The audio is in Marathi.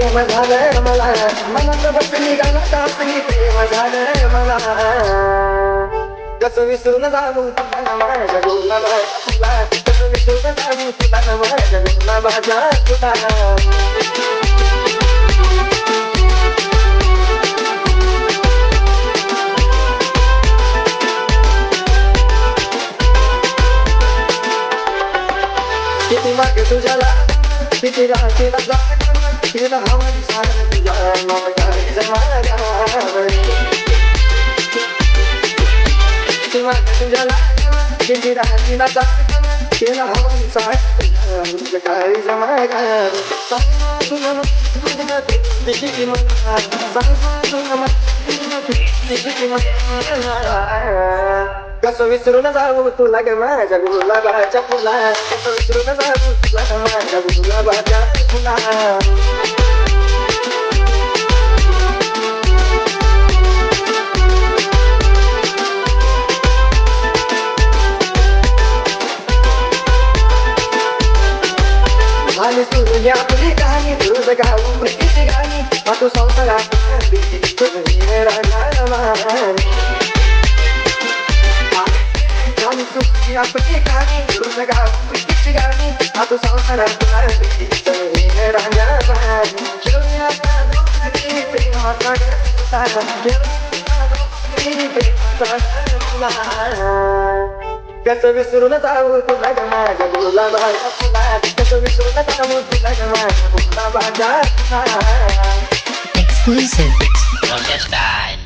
प्रेम झालंय मला मनात बस निघाला तासही प्रेम झालंय मला कसं विसरून जाऊ तुला माझ्या गुलाबा तुला कसं विसरून जाऊ तुला माझ्या गुलाबाचा तुला किती मागे तुझ्याला किती राहते ना तिला हवं सारं तुझ्या मनात जमाला किती मागे तुझ्याला किती राहते ना तिला हवं सारं तुझ्या काय जमाला कसं विसरून जाऊ तुला ग माझ्या गुलाबाच्या फुला कसं विसरून जाऊ तुला ग माझ्या गुलाबाच्या फुला झाली सुरू आपली कहाणी तुझं गाऊ प्रीतीची गाणी तू संसारात तुझी राहणार तुझी आपली कहाणी तुझं गाव प्रीतीची गाणी तू संसारात कसं विसरून जाऊ तुला ग माझ्या गुलाबाच्या फुला कसं विसरून जाऊ तुला ग माझ्या गुलाबाच्या फुला Exclusive. No just die.